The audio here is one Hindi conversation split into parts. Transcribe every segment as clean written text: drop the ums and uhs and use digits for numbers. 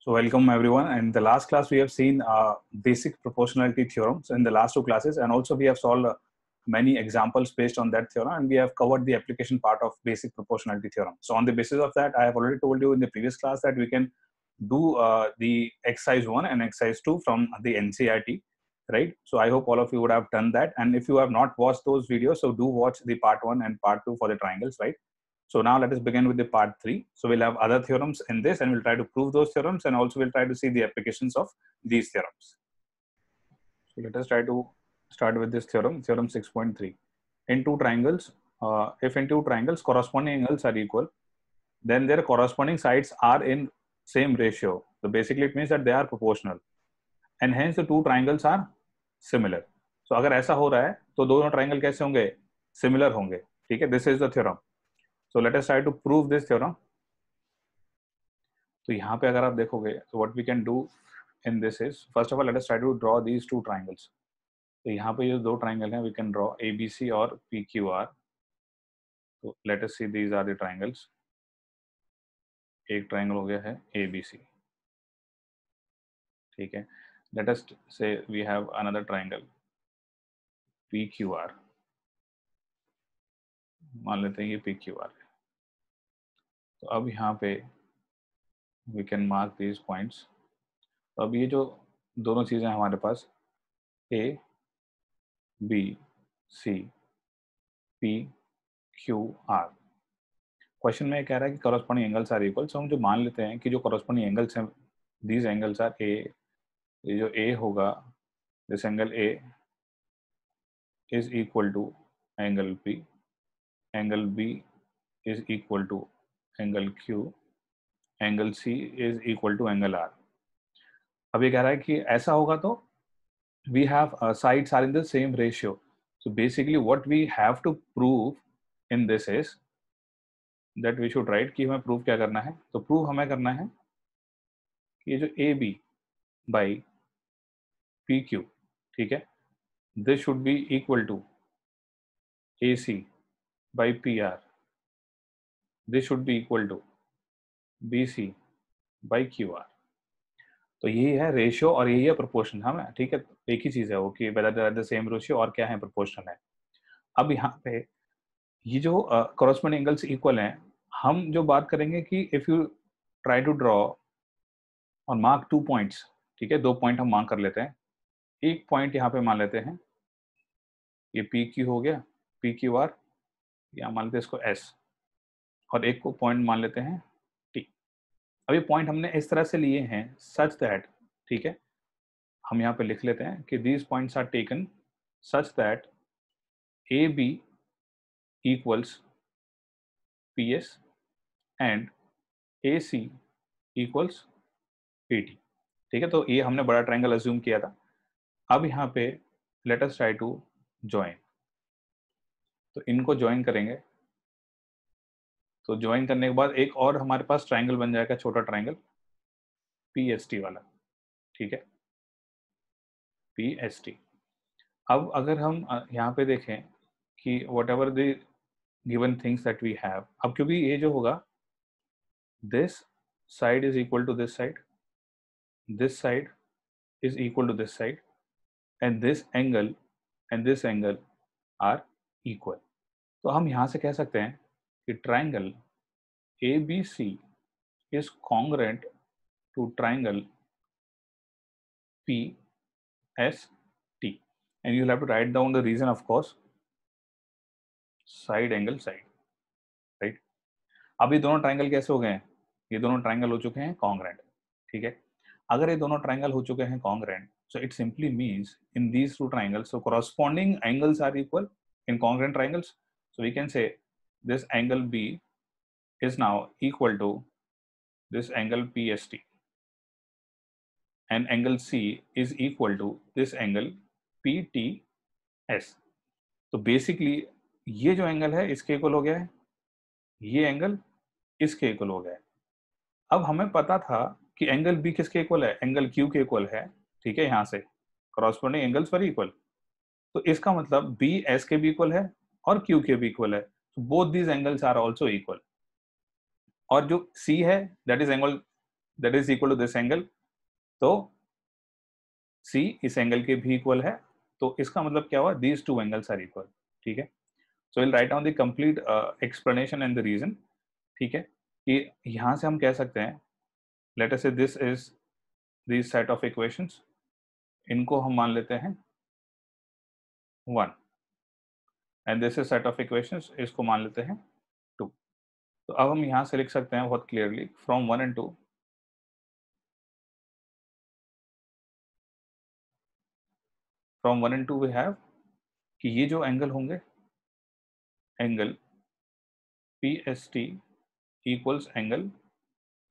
So welcome everyone. And in the last class we have seen basic proportionality theorems in the last two classes, and also we have solved many examples based on that theorem, and we have covered the application part of basic proportionality theorem. So on the basis of that, I have already told you in the previous class that we can do the exercise 1 and exercise 2 from the NCERT, right? So I hope all of you would have done that, and if you have not watched those videos, so do watch the part 1 and part 2 for the triangles, right? So now let us begin with the part 3. So we'll have other theorems in this, and we'll try to prove those theorems, and also we'll try to see the applications of these theorems. So let us try to start with this theorem, theorem 6.3. In two triangles, if in two triangles corresponding angles are equal, then their corresponding sides are in same ratio. So basically it means that they are proportional, and hence the two triangles are similar. So अगर ऐसा हो रहा है तो दोनों ट्रायंगल कैसे होंगे? सिमिलर होंगे. ठीक है, this is the theorem. So let us try to prove this theorem. तो यहाँ पे अगर आप देखोगे, so what we can do in this is, first of all let us try to draw these two triangles. तो यहाँ पे ये दो triangle हैं, we can draw ABC और PQR. तो let us see these are the triangles. एक triangle हो गया है ABC. ठीक है. Let us say we have another triangle PQR. मान लेते हैं ये PQR. तो अब यहाँ पे we can mark these points. तो अब ये जो दोनों चीजें हमारे पास A, B, C, P, Q, R. Question में कह रहा है कि corresponding angles are equal. So हम जो मान लेते हैं कि जो corresponding angles हैं, these angles are A. ये जो A होगा, this angle A is equal to angle P. Angle B is equal to angle Q. Angle C is equal to angle R. अब ये कह रहा है कि ऐसा होगा तो we have sides are in the same ratio. So basically what we have to prove in this is that we should write कि हमें prove क्या करना है. तो prove हमें करना है कि ये जो AB by PQ, ठीक है, this should be equal to AC by PR. This should be equal to BC by QR. तो यही है रेशियो और यही है प्रोपोर्शन. हम ठीक है, एक ही चीज है वो कि whether they are the same ratio और क्या है प्रोपोर्शनल है. अब यहाँ पे ये जो corresponding angles equal हैं, हम जो बात करेंगे कि if you try to draw और mark 2 points, ठीक है, 2 पॉइंट हम मार्क कर लेते हैं. एक पॉइंट यहाँ पे मान लेते हैं, ये PQ हो गया, PQR, या मान लेते हैं इसको S, और एक को पॉइंट मान लेते हैं T. अब ये पॉइंट हमने इस तरह से लिए हैं such that, ठीक है, हम यहाँ पे लिख लेते हैं कि these points are taken such that AB equals PS and AC equals PT. ठीक है, तो ये हमने बड़ा ट्रायंगल अज्यूम किया था. अब यहाँ पे let us try to join. तो इनको ज्वाइन करेंगे. तो ज्वाइन करने के बाद एक और हमारे पास ट्रायंगल बन जाएगा, छोटा ट्रायंगल PST वाला. ठीक है, PST. अब अगर हम यहाँ पे देखें कि whatever the given things that we have, अब क्योंकि ये जो होगा this side is equal to this side, this side is equal to this side, and this angle and this angle are equal. तो हम यहाँ से कह सकते हैं कि triangle ABC is congruent to triangle PST, and you'll have to write down the reason, of course, side angle side, right? अब ये दोनों ट्रायंगल कैसे हो गए हैं? ये दोनों ट्रायंगल हो चुके हैं कॉन्ग्रेंट. ठीक है, अगर ये दोनों ट्रायंगल हो चुके हैं congruent, so it simply means in these two triangles, so corresponding angles are equal in congruent triangles. So we can say this angle B is now equal to this angle PST, and angle C is equal to this angle PTS. तो बेसिकली ये जो एंगल है इसके इक्वल हो गया है, ये एंगल इसके इक्वल हो गया है. अब हमें पता था कि एंगल B किसके इक्वल है? एंगल Q के इक्वल है. ठीक है, यहाँ से corresponding angles were equal. तो इसका मतलब B S के भी इक्वल है और Q के भी इक्वल है. So both these angles are also equal. और जो C है that is angle that is equal to this angle, तो C इस एंगल के भी इक्वल है, तो इसका मतलब क्या हुआ, these two angles are equal, ठीक है। So will write down the complete explanation and the reason, ठीक है, कि यहां से हम कह सकते हैं, लेट अस से this is this set of equations, इनको हम मान लेते हैं 1 and this is set of equations, इसको मान लेते हैं 2। तो अब हम यहां से लिख सकते हैं बहुत clearly, from 1 and 2, from 1 and 2 we have कि ये जो एंगल होंगे, angle PST equals angle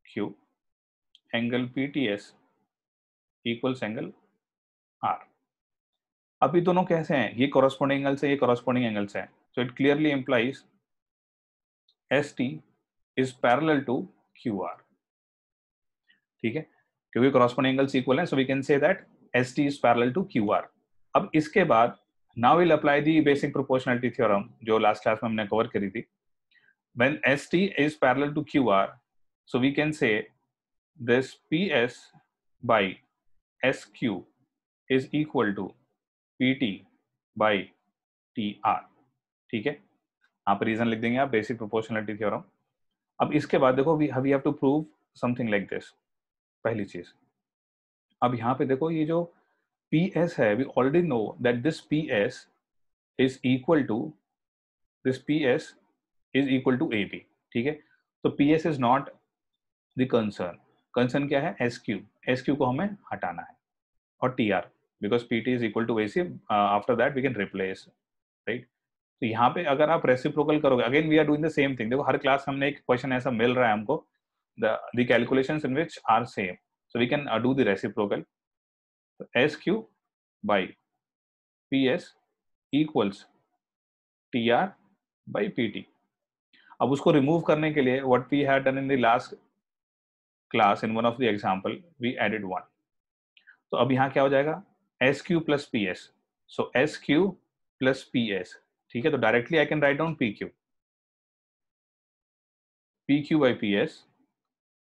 Q, angle PTS equals angle R। अभी दोनों कैसे हैं, ये कॉरस्पॉन्डिंग एंगल से, ये कॉरस्पॉन्डिंग एंगल से हैं, so it clearly implies ST is parallel to QR, ठीक है, क्योंकि कॉरस्पॉन्डिंग एंगल्स इक्वल हैं, so we can say that ST is parallel to QR। अब इसके बाद now will apply the basic proportionality theorem जो लास्ट क्लास में हमने कवर करी थी। When ST is parallel to QR, so we can say this PS by SQ is equal to PT by TR, ठीक है, आप रीजन लिख देंगे, आप बेसिक प्रोपोर्शनलिटी थ्योरम। अब इसके बाद देखो we have to prove something like this, पहली चीज। अब यहाँ पे देखो ये जो PS है, we already know that this PS is equal to this PS is equal to AB, ठीक है, तो PS is not the concern, concern क्या है, SQ को हमें हटाना है, और TR because PT is equal to AC, after that we can replace, right। तो यहाँ पे अगर आप रेसिप्रोकल करोगे, again we are doing the same thing, देखो हर क्लास हमने एक क्वेश्चन ऐसा मिल रहा है हमको, the calculations in which are same, so we can do the reciprocal, so SQ by PS equals TR by PT। अब उसको रिमूव करने के लिए what we had done in the last class in one of the example, we added 1, तो अब यहाँ क्या हो जाएगा, SQ plus PS, so SQ plus PS, ठीक है, तो directly I can write down PQ by PS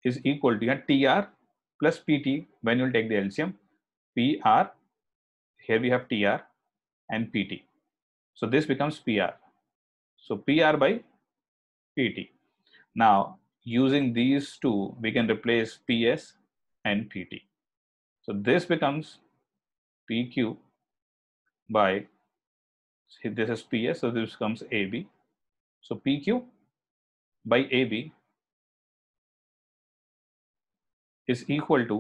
is equal to TR plus PT when you'll take the LCM, PR, here we have TR and PT, so this becomes PR, so PR by PT। Now using these two we can replace PS and PT, so this becomes PQ by, this is PS, so this becomes AB, so PQ by AB is equal to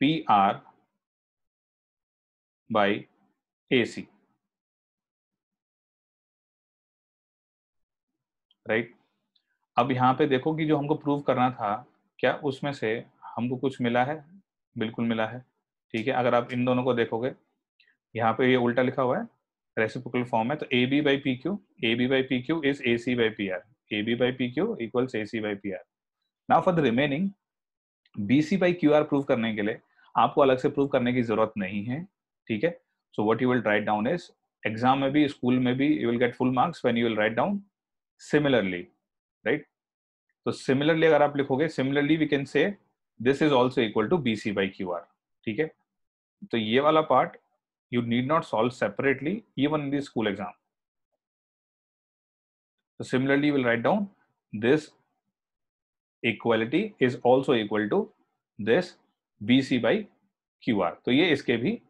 PR by AC, right. अब यहाँ पे देखो कि जो हमको प्रूव करना था, क्या उसमें से हमको कुछ मिला है, बिल्कुल मिला है, ठीक है। अगर आप इन दोनों को देखोगे, यहाँ पे ये उल्टा लिखा हुआ है, रेसिप्रोकल फॉर्म है, तो AB by PQ is AC by PR, AB by PQ equals AC by PR। Now for the remaining BC by QR prove करने के लिए आपको अलग से प्रूव करने की जरूरत नहीं है, ठीक है। So what you will write down is, exam में भी स्कूल में भी you will get full marks when you will write down similarly, right. तो सिमिलरली अगर आप लिखोगे, similarly we can say this is also equal to BC by QR, ठीक है। तो ये वाला part you need not solve separately even in the school exam. So similarly you will write down this equality is also equal to this BC by QR, तो ये इसके भी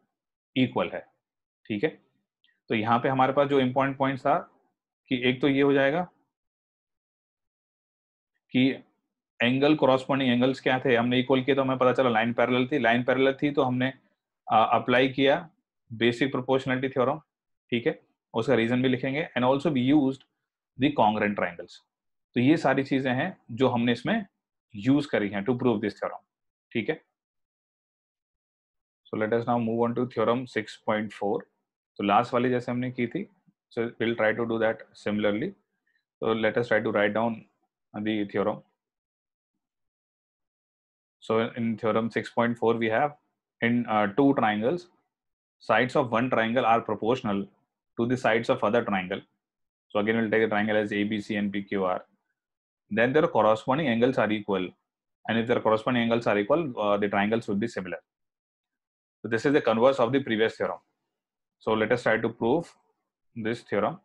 इक्वल है, ठीक है। तो यहाँ पे हमारे पास जो इंपॉर्टेंट पॉइंट था कि एक तो ये हो जाएगा कि एंगल कॉरस्पॉन्डिंग एंगल्स क्या थे, हमने इक्वल किया तो हमें पता चला लाइन पैरेलल थी, तो हमने अप्लाई किया बेसिक प्रोपोर्शनलिटी थ्योरम, ठीक है, उसका रीजन भी लिखेंगे, and also we used the congruent triangles. तो ये सारी चीजें हैं जो हमने इसमें यूज करी हैं टू प्रूव दिस थ्योरम, ठीक है। So let us now move on to theorem 6.4। तो लास्ट वाली जैसे हमने की थी, so will try to do that similarly. So let us try to write down the theorem. So in theorem 6.4 we have in two triangles, sides of one triangle are proportional to the sides of other triangle. So again we'll take a triangle as ABC and PQR. Then their corresponding angles are equal. and if their corresponding angles are equal, the triangles would be similar. So this is the converse of the previous theorem. So let us try to prove this theorem.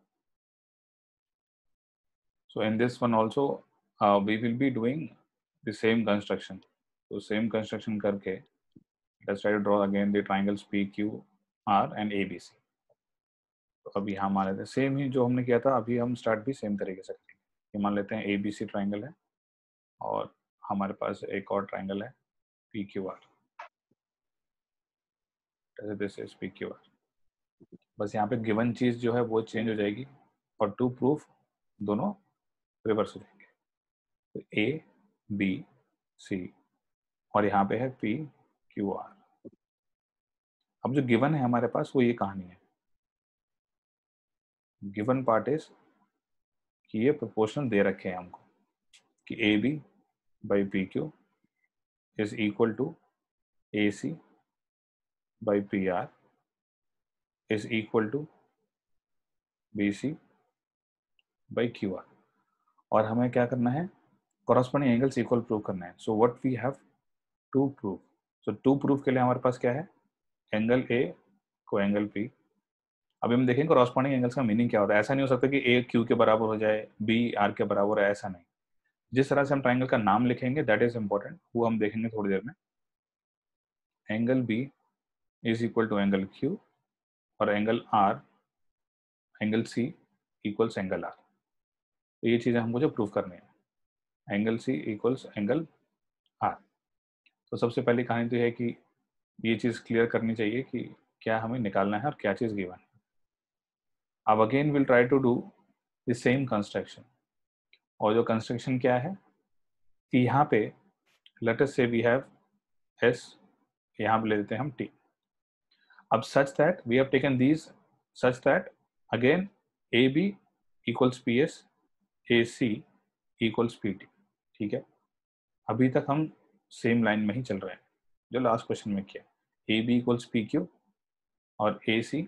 So in this one also we will be doing the same construction. So same construction करके let's try to draw again the triangles PQR and ABC. तो अभी यहाँ मान लेते हैं सेम ही जो हमने किया था, अभी हम स्टार्ट भी सेम तरीके से करेंगे. ये मान लेते हैं ABC ट्राइंगल है और हमारे पास एक और ट्राइंगल है PQR. This is PQR. बस यहाँ पे गिवन चीज जो है वो चेंज हो जाएगी और टू प्रूफ दोनों रिवर्स हो जाएंगे. तो ABC और यहाँ पे है PQR. अब जो गिवन है हमारे पास वो ये कहानी है. गिवन पार्ट इज कि ये प्रोपोर्शनल दे रखे हैं हमको कि AB by PQ is equal to AC by PR is equal to BC by QR. और हमें क्या करना है, corresponding angles equal प्रूव करना है. So what we have to prove. So to prove के लिए हमारे पास क्या है, एंगल A को एंगल P. अभी हम देखेंगे corresponding angles का मीनिंग क्या होता है. ऐसा नहीं हो सकता कि A Q के बराबर हो जाए, B R के बराबर है, ऐसा नहीं. जिस तरह से हम ट्राइंगल का नाम लिखेंगे दैट इज इंपॉर्टेंट, वो हम देखेंगे थोड़ी देर में. Angle B is equal to angle Q और angle R, angle C equals angle R. तो ये चीज़ें हमको जो प्रूव करनी है, angle C equals angle R. तो सबसे पहली कहानी तो है कि ये चीज़ क्लियर करनी चाहिए कि क्या हमें निकालना है और क्या चीज़ गिवन है. अब again will try to do the same construction. और जो कंस्ट्रक्शन क्या है कि यहाँ पे लेट अस से वी हैव S, यहाँ पे ले देते हैं हम T. अब such that we have taken these such that again AB equals PS, AC equals PT. ठीक है, अभी तक हम सेम लाइन में ही चल रहे हैं जो लास्ट क्वेश्चन में किया. AB equals PQ और AC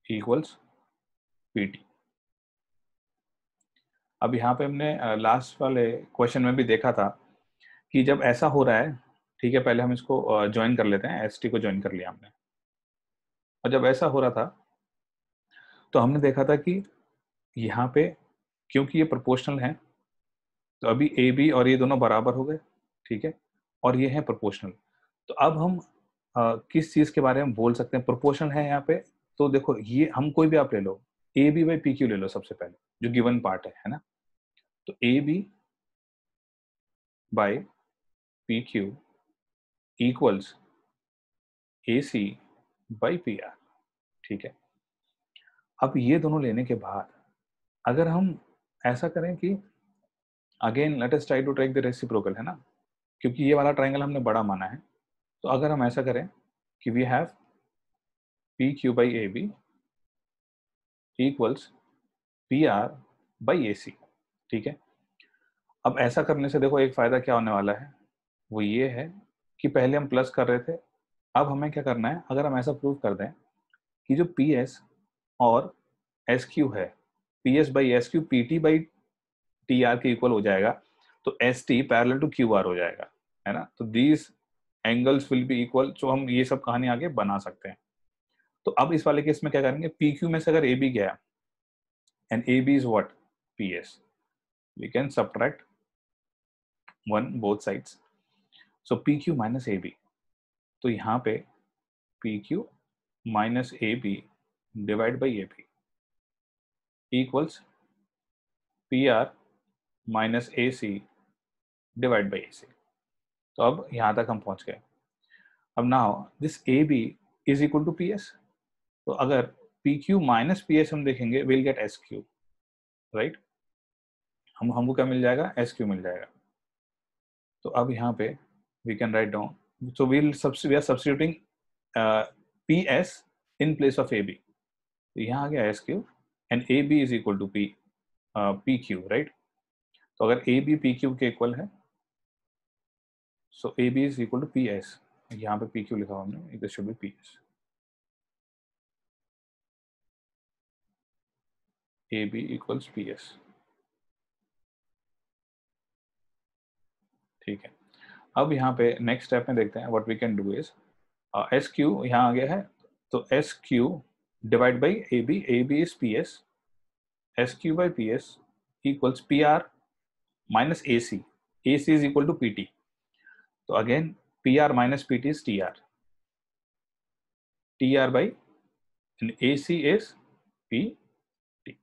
equals PT. अब यहाँ पे हमने लास्ट वाले क्वेश्चन में भी देखा था कि जब ऐसा हो रहा है, ठीक है, पहले हम इसको ज्वाइन कर लेते हैं. ST को ज्वाइन कर लिया हमने, और जब ऐसा हो रहा था तो हमने देखा था कि यहाँ पे क्योंकि ये प्रोपोर्शनल है तो अभी AB और ये दोनों बराबर हो गए, ठीक है, और ये है प्रोपोर्शनल. तो अब हम किस चीज के बारे में बोल सकते हैं, प्रोपोर्शनल है यहाँ पे. तो देखो ये हम कोई भी आप ले लो, AB by PQ ले लो सबसे पहले जो गिवन पार्ट है ना. तो AB by PQ equals AC by PR. ठीक है, अब ये दोनों लेने के बाद अगर हम ऐसा करें कि again let us try to take the reciprocal, है ना, क्योंकि ये वाला ट्राइंगल हमने बड़ा माना है. तो अगर हम ऐसा करें कि we have PQ by AB equals PR by AC. ठीक है, अब ऐसा करने से देखो एक फायदा क्या होने वाला है, वो ये है कि पहले हम प्लस कर रहे थे, अब हमें क्या करना है, अगर हम ऐसा प्रूव कर दें कि जो PS और SQ है, PS by SQ PT by TR के इक्वल हो जाएगा, तो ST पैरेलल टू QR हो जाएगा, है ना. तो these angles will be equal. तो हम ये सब कहानी आगे बना सकते हैं. तो अब इस वाले केस में क्या करेंगे, PQ में से अगर AB गया and AB is what, PS, we can subtract 1 both sides. So PQ minus AB. तो यहाँ पे PQ minus AB divide by AB equals PR minus AC divide by AC. तो अब यहाँ तक हम पहुँच गए. अब now this AB is equal to PS. तो अगर PQ minus PS हम देखेंगे we'll get SQ, right? हमको क्या मिल जाएगा, SQ मिल जाएगा. तो अब यहाँ पे we can write down. So we are substituting PS in place of AB. तो यहाँ आ गया SQ and AB is equal to PQ, right? तो अगर AB PQ के इक्वल है, so AB is equal to PS. यहाँ पे PQ लिखा हुआ हमने, this should be PS. AB equals PS. ठीक है। अब यहाँ पे नेक्स्ट स्टेप में देखते हैं what we can do is S Q यहाँ आ गया है, तो S Q divide by A B is P S, S Q by P S equals P R minus A C is equal to P T. तो again P R minus P T is T R by A C is P T.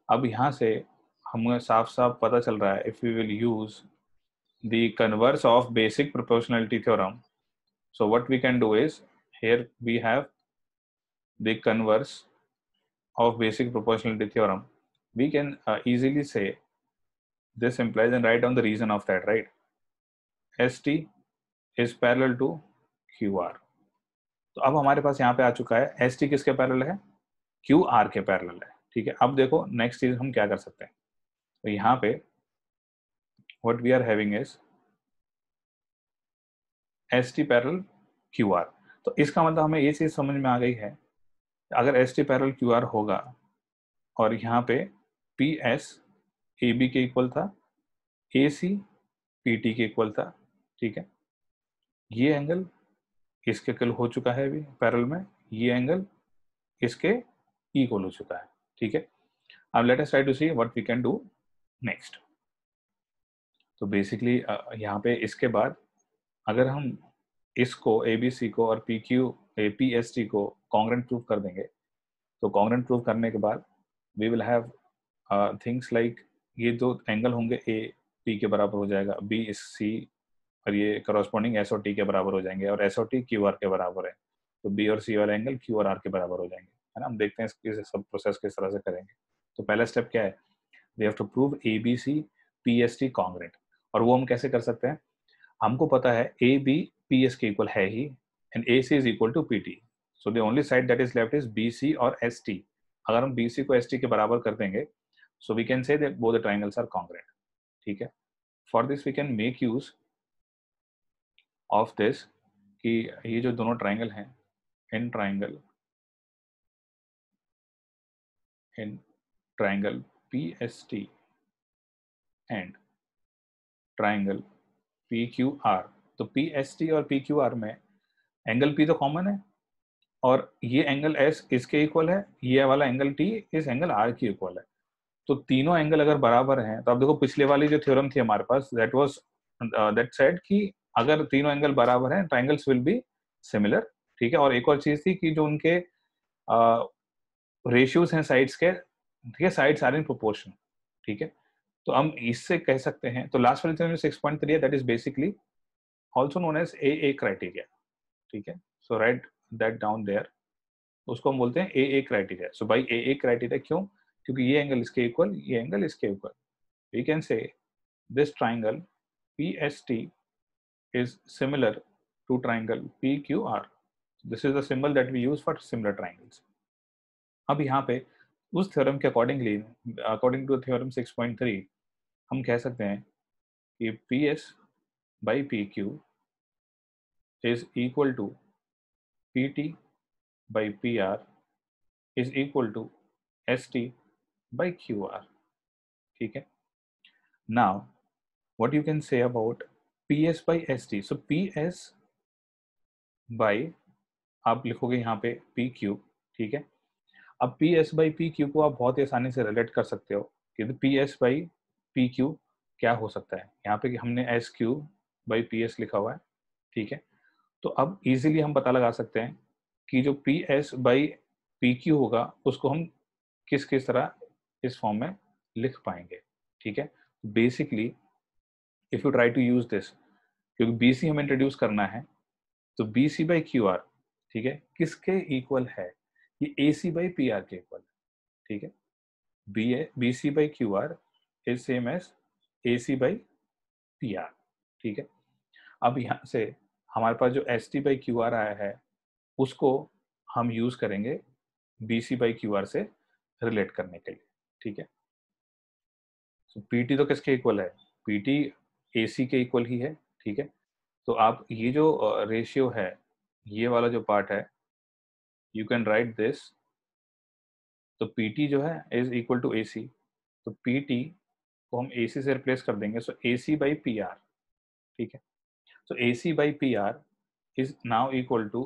अब यहाँ से हमें साफ साफ पता चल रहा है, if we will use the converse of basic proportionality theorem, so what we can do is, here we have the converse of basic proportionality theorem. We can easily say this implies, and write down the reason of that, right? ST is parallel to QR. तो अब हमारे पास यहाँ पे आ चुका है ST किसके पैरेलल है, QR के पैरेलल है। ठीक है, अब देखो नेक्स्ट चीज हम क्या कर सकते हैं। तो यहाँ पे what we are having is ST parallel QR। तो इसका मतलब हमें ये चीज समझ में आ गई है, अगर ST पैरेलल QR होगा और यहाँ पे PS AB के इक्वल था, AC PT के इक्वल था, ठीक है, ये एंगल इसके इक्वल हो चुका है अभी पैरेलल में, ये एंगल इसके इक्वल हो चुका है। ठीक है, अब let us try to see what we can do next. तो बेसिकली यहाँ पे इसके बाद अगर हम इसको ABC को और PST को कॉन्ग्रुएंट प्रूव कर देंगे, तो कॉन्ग्रुएंट प्रूव करने के बाद we will have things like ये दो एंगल होंगे, ए पी के बराबर हो जाएगा, बी सी, और ये करॉस्पॉन्डिंग एस और टी के बराबर हो जाएंगे, और एस और टी क्यू आर के बराबर है, तो बी और सी वाला एंगल क्यू और आर के बराबर हो जाएंगे, है ना। हम देखते हैं इस सब प्रोसेस किस तरह से करेंगे। तो पहला स्टेप क्या है, we have to prove A B C P S T congruent, और वो हम कैसे कर सकते हैं, हमको पता है ए बी पी एस के इक्वल है ही, and A C is equal to P T, so the only side that is left is B C और एस टी। अगर हम बी सी को एस टी के बराबर कर देंगे, so we can say that both the triangles are congruent. ठीक है, for this we can make use of this कि ये जो दोनों ट्राइंगल हैं, in triangle PST and triangle PQR, तो PST और PQR में एंगल P तो कॉमन है, और ये एंगल S इसके इक्वल है, ये वाला एंगल T इस एंगल R के इक्वल है। तो तीनों एंगल अगर बराबर हैं, तो आप देखो पिछले वाली जो थ्योरम थी हमारे पास, दैट सेड कि अगर तीनों एंगल बराबर हैं, ट्रायंगल्स विल बी सिमिलर। ठीक है, और एक और चीज थी कि जो उनके रेशियोज हैं साइड्स के, ठीक है, साइड्स आर इन प्रोपोर्शन। ठीक है, तो हम इससे कह सकते हैं, तो लास्ट वाली थ्योरम 6.3 है, that is basically also known as A criteria. ठीक है, so write that down there, उसको हम बोलते हैं A criteria. So by A criteria क्यों, क्योंकि ये एंगल इसके इक्वल, ये एंगल इसके equal. We can say this triangle PST is similar to triangle PQR. This is the symbol that we use for similar triangles. अब यहाँ पे उस थ्योरम के अकॉर्डिंगली, अकॉर्डिंग टू थ्योरम 6.3, हम कह सकते हैं कि PS by PQ is equal to PT by PR is equal to ST by QR. ठीक है, now what you can say about PS by ST? So PS by आप लिखोगे यहाँ पे PQ, ठीक है। अब PS by PQ को आप बहुत ही आसानी से रिलेट कर सकते हो कि PS by PQ क्या हो सकता है। यहाँ पे हमने SQ by PS लिखा हुआ है, ठीक है। तो अब इजीली हम पता लगा सकते हैं कि जो PS by PQ होगा उसको हम किस किस तरह इस फॉर्म में लिख पाएंगे। ठीक है, basically if you try to use this, क्योंकि BC हमें इंट्रोड्यूस करना है, तो BC by QR, ठीक है, किसके इक्वल है, ये AC by PR के इक्वल है। ठीक है, BC by QR is same as AC by PR। ठीक है, अब यहाँ से हमारे पास जो ST by QR आया है, उसको हम यूज करेंगे BC by QR से रिलेट करने के लिए। ठीक है, तो PT तो किसके इक्वल है, PT AC के इक्वल ही है। ठीक है, तो आप ये जो रेशियो है, ये वाला जो पार्ट है, यू कैन राइट दिस, तो PT जो है इज इक्वल टू AC, तो PT को हम AC से रिप्लेस कर देंगे, सो AC by PR, ठीक है। So AC by PR is now equal to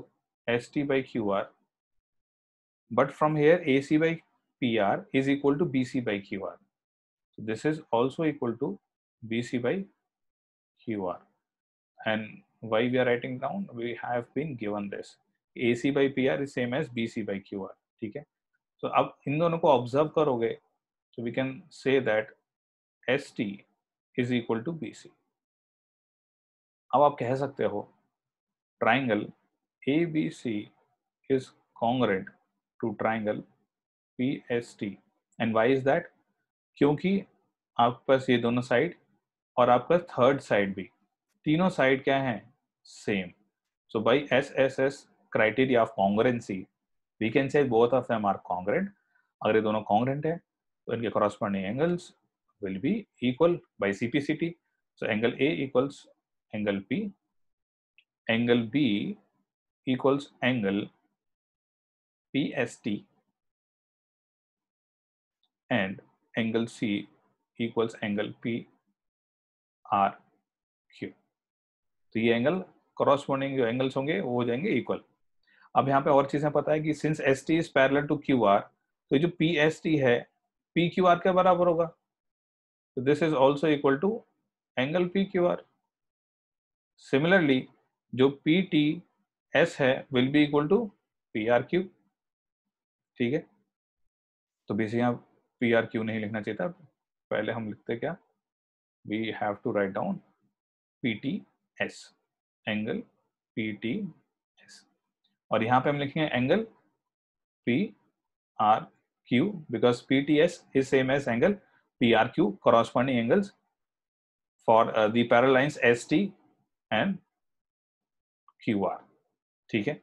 ST by QR, but from here AC by PR is equal to BC by QR. So this is also equal to BC by QR. And why we are writing down? We have been given this. AC by PR is same as BC by QR. ठीक है। So अब इन दोनों को ऑब्जर्व करोगे तो we can say that ST is equal to BC. अब आप कह सकते हो triangle ABC is congruent to triangle PST. And why is that? क्योंकि आपके पास ये दोनों साइड और आपका थर्ड साइड भी, तीनों साइड क्या है? Same. So by SSS criteria of congruency, we can say both of them are congruent. अगर ये दोनों congruent है तो इनके corresponding angles will be equal by CPCT. So angle A equals angle P, angle B equals angle PST, and angle C equals angle PRQ. तो ये एंगल corresponding जो एंगल्स होंगे वो हो जाएंगे इक्वल. अब यहाँ पे और चीजें पता है कि since ST is parallel to QR, तो जो PST है PQR के बराबर होगा. तो this is also equal to angle PQR. Similarly जो PTS है will be equal to PRQ. ठीक है, तो बेसिकली यहाँ PRQ नहीं लिखना चाहिए था, पहले हम लिखते क्या, we have to write down PTS, angle PTS, और यहाँ पे हम लिखेंगे angle PRQ because PTS is same as angle PRQ, corresponding angles for the parallel lines ST and QR. ठीक है,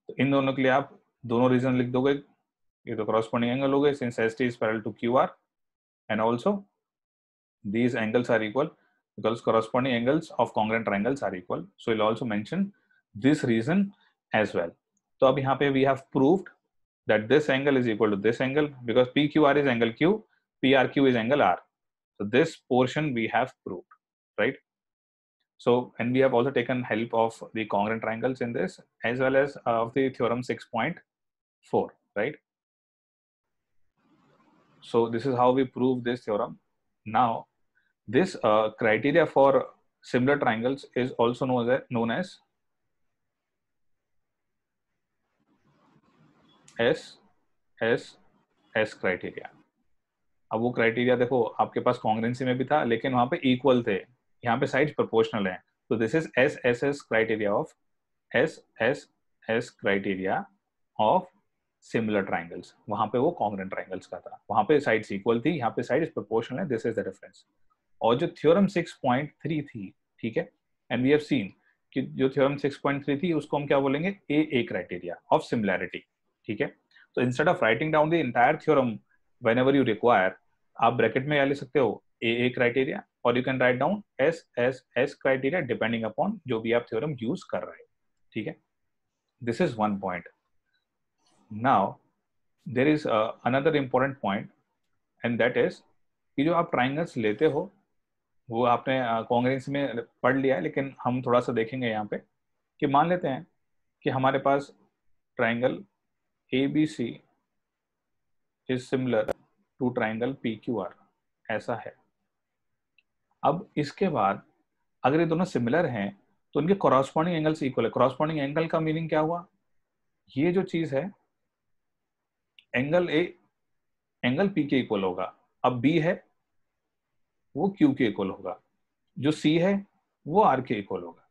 तो इन दोनों के लिए आप दोनों रीजन लिख दोगे. ये तो corresponding angle हो गए since ST is parallel to QR, and also these angles are equal because corresponding angles of congruent triangles are equal. So we'll also mention this reason as well. तो अब यहाँ पे we have proved that this angle is equal to this angle because PQR is angle Q, PRQ is angle R. So this portion we have proved, right? So, and we have also taken help of the congruent triangles in this as well as of the theorem 6.4, right? So this is how we prove this theorem. Now, this criteria for similar triangles is also known as SSS criteria. अब वो क्राइटेरिया देखो आपके पास कॉन्ग्रेंसी में भी था लेकिन वहां पे इक्वल थे, यहाँ पे साइड्स प्रोपोर्शनल हैं. तो this is SSS criteria of SSS criteria of similar triangles. वहां पे वो कॉन्ग्रेंट ट्राइंगल्स का था, वहां पे साइड्स इक्वल थी, यहाँ पे साइड्स प्रोपोर्शनल है. This is the difference. और जो थ्योरम 6.3 थी, ठीक है, एंड वी हैव सीन कि जो थ्योरम 6.3 थी उसको हम क्या बोलेंगे, AA क्राइटेरिया ऑफ सिमिलैरिटी. ठीक है, तो instead of writing down the entire theorem whenever you require, आप ब्रैकेट में क्या लिख सकते हो, AA क्राइटेरिया, और you can write down SSS criteria depending upon जो भी आप थ्योरम यूज कर रहे हैं. ठीक है, this is one point. Now there is another important point and that is कि जो आप ट्राइंगल्स लेते हो वो आपने कॉन्ग्रेंस में पढ़ लिया है, लेकिन हम थोड़ा सा देखेंगे यहाँ पे कि मान लेते हैं कि हमारे पास triangle ABC is similar to triangle PQR, ऐसा है. अब इसके बाद अगर ये दोनों सिमिलर हैं तो इनके कॉरस्पॉन्डिंग एंगल्स इक्वल है. कॉरस्पॉन्डिंग एंगल का मीनिंग क्या हुआ, ये जो चीज है एंगल A एंगल P के इक्वल होगा. अब B है वो Q के इक्वल होगा, जो C है वो R के इक्वल होगा.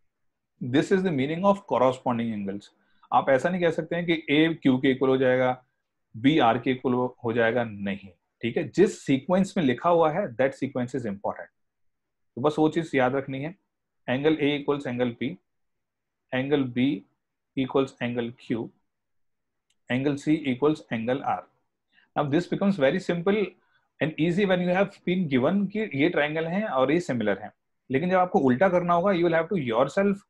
This is the meaning of corresponding angles. आप ऐसा नहीं कह सकते हैं कि A Q के इक्वल हो जाएगा, B R के इक्वल हो जाएगा, नहीं. ठीक है, जिस सीक्वेंस में लिखा हुआ है दैट सीक्वेंस इज इंपॉर्टेंट. तो बस वो चीज याद रखनी है. Angle A equals angle P, angle B equals angle Q, angle C equals angle R. Now this becomes very simple and easy when you have been given कि ये ट्रायंगल हैं और ये सिमिलर हैं. लेकिन जब आपको उल्टा करना होगा you will have to yourself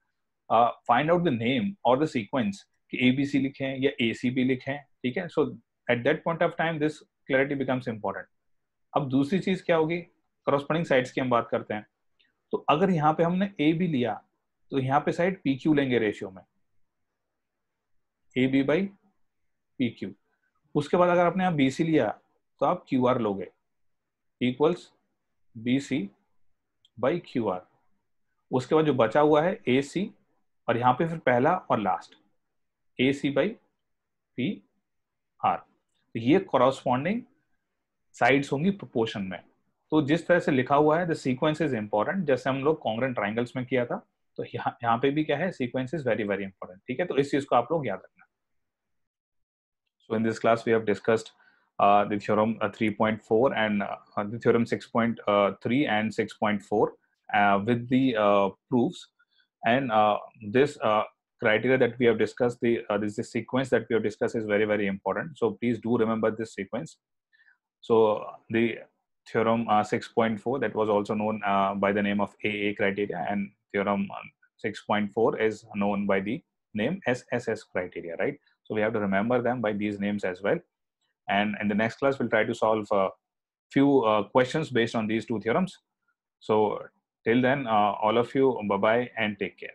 find out the name और द सीक्वेंस कि ABC लिखें या ACB लिखें. ठीक है, so at that point of time this clarity becomes important. अब दूसरी चीज क्या होगी, कॉरस्पॉन्डिंग साइड्स की हम बात करते हैं. तो अगर यहाँ पे हमने ए बी लिया तो यहाँ पे साइड पी क्यू लेंगे रेशियो में, A B by P Q. उसके बाद अगर आपने यहाँ बी सी लिया तो आप क्यू आर लोगे, equals B C by Q R. उसके बाद जो बचा हुआ है ए सी, और यहाँ पे फिर पहला और last A C by P R. तो ये कॉरस्पॉन्डिंग साइड्स होंगी प्रोपोर्शन में। तो जिस तरह से लिखा हुआ है द सीक्वेंस इज इंपॉर्टेंट, जैसे हम लोग कॉन्ग्रुएंट ट्राइंगल्स में किया था, तो यहाँ पे भी क्या है, sequence is very very important. ठीक है, तो इस चीज को आप लोग याद रखना। So in this class we have discussed the theorem 3.4 and the theorem 6.3 and 6.4 with the proofs, and this criteria that we have discussed, this sequence that we have discussed is very very important, so please do remember this sequence. So the theorem 6.4, that was also known by the name of AA criteria, and theorem 6.4 is known by the name SSS criteria, right? So we have to remember them by these names as well. And in the next class, we'll try to solve a few questions based on these two theorems. So till then, all of you, bye-bye and take care.